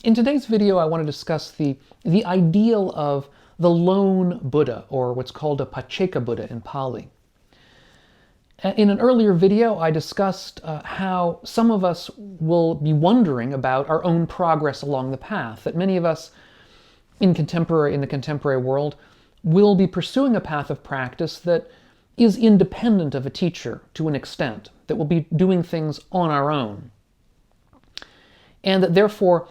In today's video, I want to discuss the ideal of the lone Buddha, or what's called a Paccekabuddha in Pali. In an earlier video, I discussed how some of us will be wondering about our own progress along the path, that many of us in the contemporary world will be pursuing a path of practice that is independent of a teacher to an extent, that will be doing things on our own, and that therefore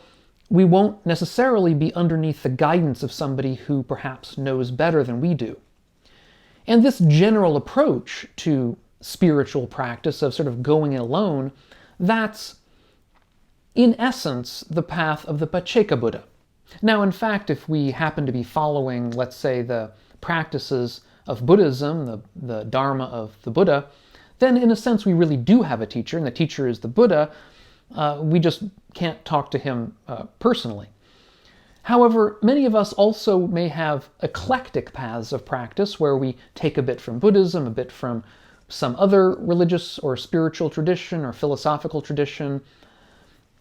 we won't necessarily be underneath the guidance of somebody who perhaps knows better than we do. And this general approach to spiritual practice of sort of going it alone, that's in essence the path of the Paccekabuddha. Now, in fact, if we happen to be following, let's say, the practices of Buddhism, the Dharma of the Buddha, then in a sense we really do have a teacher, and the teacher is the Buddha. We just can't talk to him personally. However, many of us also may have eclectic paths of practice where we take a bit from Buddhism, a bit from some other religious or spiritual tradition or philosophical tradition,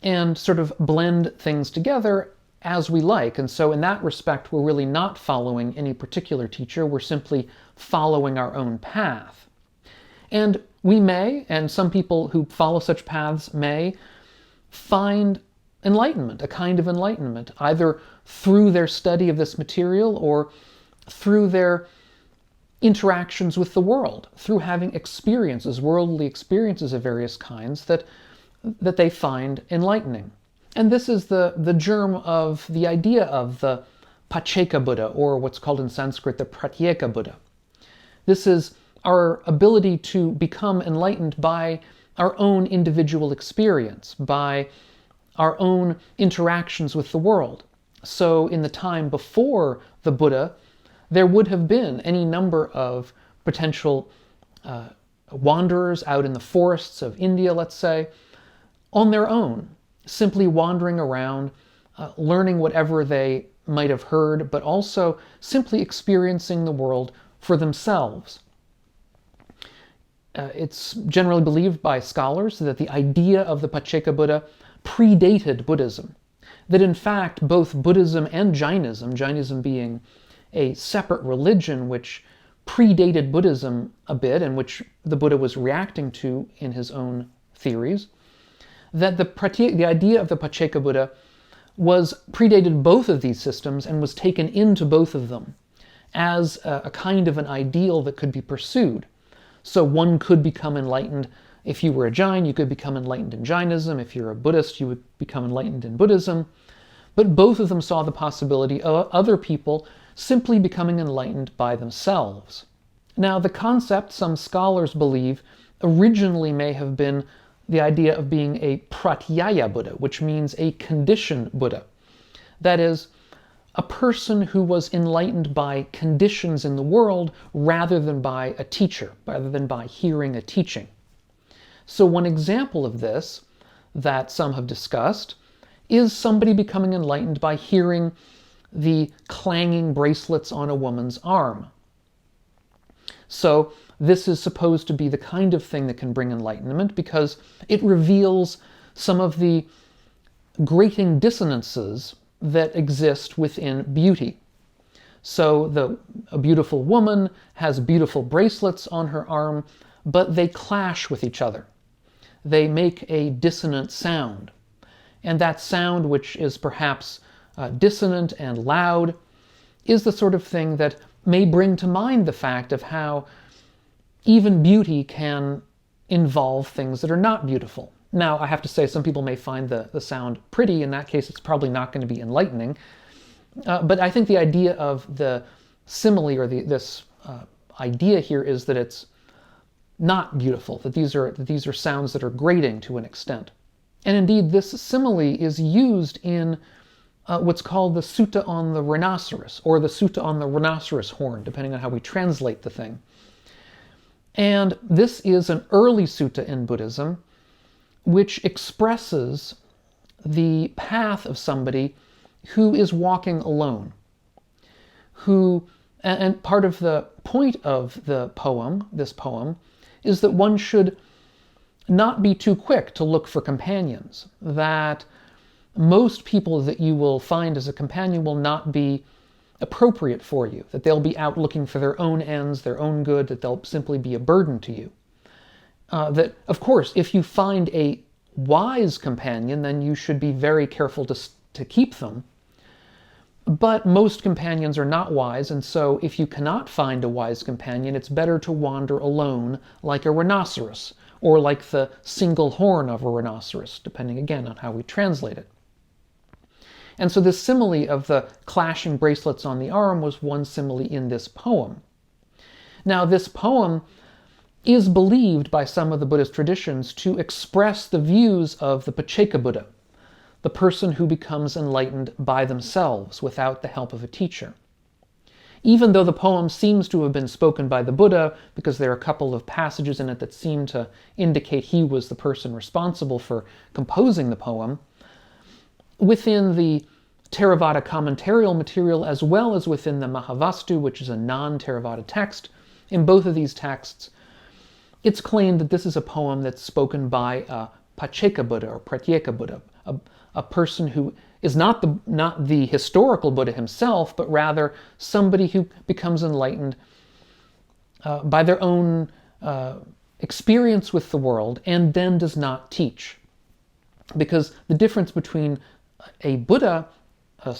and sort of blend things together as we like. And so in that respect, we're really not following any particular teacher, we're simply following our own path. And we may, and some people who follow such paths may, find enlightenment, a kind of enlightenment, either through their study of this material or through their interactions with the world, through having experiences, worldly experiences of various kinds that they find enlightening. And this is the germ of the idea of the Paccekabuddha, or what's called in Sanskrit the Pratyeka-Buddha. This is our ability to become enlightened by our own individual experience, by our own interactions with the world. So in the time before the Buddha, there would have been any number of potential wanderers out in the forests of India, let's say, on their own, simply wandering around, learning whatever they might have heard, but also simply experiencing the world for themselves. It's generally believed by scholars that the idea of the Paccekabuddha predated Buddhism. That in fact, both Buddhism and Jainism being a separate religion which predated Buddhism a bit, and which the Buddha was reacting to in his own theories, that the idea of the Paccekabuddha predated both of these systems and was taken into both of them as a kind of an ideal that could be pursued. So one could become enlightened. If you were a Jain, you could become enlightened in Jainism. If you're a Buddhist, you would become enlightened in Buddhism. But both of them saw the possibility of other people simply becoming enlightened by themselves. Now, the concept, some scholars believe, originally may have been the idea of being a Pratyeka-Buddha, which means a conditioned Buddha. That is, a person who was enlightened by conditions in the world rather than by a teacher, rather than by hearing a teaching. So one example of this that some have discussed is somebody becoming enlightened by hearing the clanging bracelets on a woman's arm. So this is supposed to be the kind of thing that can bring enlightenment because it reveals some of the grating dissonances that exist within beauty. So a beautiful woman has beautiful bracelets on her arm, but they clash with each other. They make a dissonant sound. And that sound, which is perhaps dissonant and loud, is the sort of thing that may bring to mind the fact of how even beauty can involve things that are not beautiful. Now, I have to say, some people may find the sound pretty. In that case, it's probably not going to be enlightening. But I think the idea of the simile, or this idea here, is that it's not beautiful, that these are sounds that are grating to an extent. And indeed, this simile is used in what's called the Sutta on the Rhinoceros, or the Sutta on the Rhinoceros horn, depending on how we translate the thing. And this is an early sutta in Buddhism, which expresses the path of somebody who is walking alone, and part of the point of this poem, is that one should not be too quick to look for companions, that most people that you will find as a companion will not be appropriate for you, that they'll be out looking for their own ends, their own good, that they'll simply be a burden to you. That, of course, if you find a wise companion, then you should be very careful to keep them. But most companions are not wise, and so if you cannot find a wise companion, it's better to wander alone like a rhinoceros, or like the single horn of a rhinoceros, depending again on how we translate it. And so this simile of the clashing bracelets on the arm was one simile in this poem. Now, this poem is believed by some of the Buddhist traditions to express the views of the Paccekabuddha, the person who becomes enlightened by themselves without the help of a teacher. Even though the poem seems to have been spoken by the Buddha, because there are a couple of passages in it that seem to indicate he was the person responsible for composing the poem, within the Theravada commentarial material as well as within the Mahavastu, which is a non-Theravada text, in both of these texts, it's claimed that this is a poem that's spoken by a Paccekabuddha or Pratyeka-Buddha, a person who is not the historical Buddha himself, but rather somebody who becomes enlightened by their own experience with the world and then does not teach. Because the difference between a Buddha,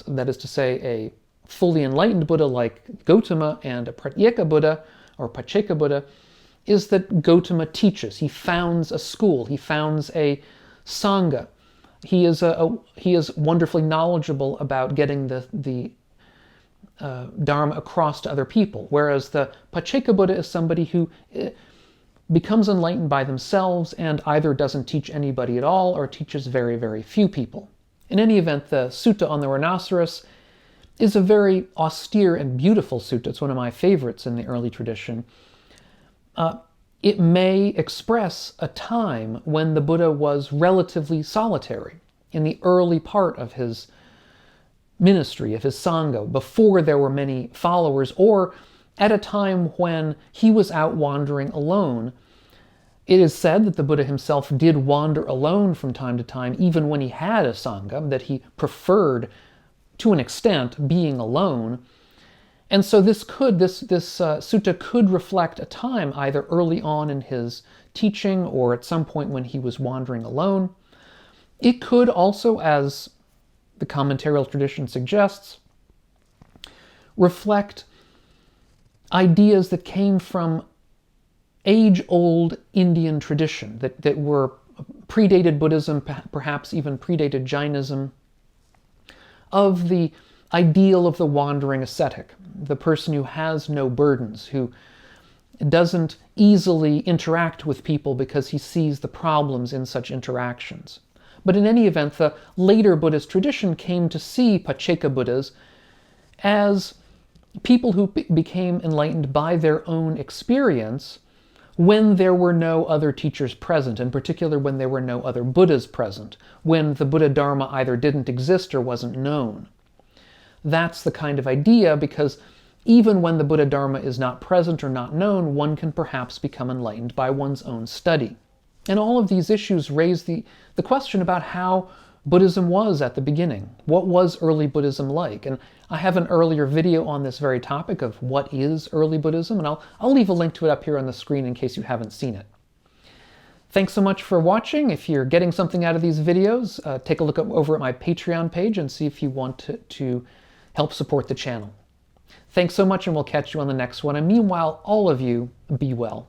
that is to say a fully enlightened Buddha like Gautama, and a Pratyeka-Buddha or Pacceka-Buddha, is that Gautama teaches. He founds a school. He founds a sangha. He is wonderfully knowledgeable about getting the Dharma across to other people. Whereas the Pacceka-Buddha is somebody who becomes enlightened by themselves and either doesn't teach anybody at all or teaches very, very few people. In any event, the sutta on the rhinoceros is a very austere and beautiful sutta. It's one of my favorites in the early tradition. It may express a time when the Buddha was relatively solitary, in the early part of his ministry, of his sangha, before there were many followers, or at a time when he was out wandering alone. It is said that the Buddha himself did wander alone from time to time, even when he had a sangha, that he preferred, to an extent, being alone. And so this sutta could reflect a time either early on in his teaching or at some point when he was wandering alone. It could also, as the commentarial tradition suggests, reflect ideas that came from age-old Indian tradition, that were predated Buddhism, perhaps even predated Jainism, of the ideal of the wandering ascetic, the person who has no burdens, who doesn't easily interact with people because he sees the problems in such interactions. But in any event, the later Buddhist tradition came to see Paccekabuddhas as people who became enlightened by their own experience when there were no other teachers present, in particular when there were no other Buddhas present, when the Buddha Dharma either didn't exist or wasn't known. That's the kind of idea, because even when the Buddha Dharma is not present or not known, one can perhaps become enlightened by one's own study. And all of these issues raise the question about how Buddhism was at the beginning. What was early Buddhism like? And I have an earlier video on this very topic of what is early Buddhism, and I'll leave a link to it up here on the screen in case you haven't seen it. Thanks so much for watching. If you're getting something out of these videos, take a look over at my Patreon page and see if you want to help support the channel. Thanks so much, and we'll catch you on the next one. And meanwhile, all of you, be well.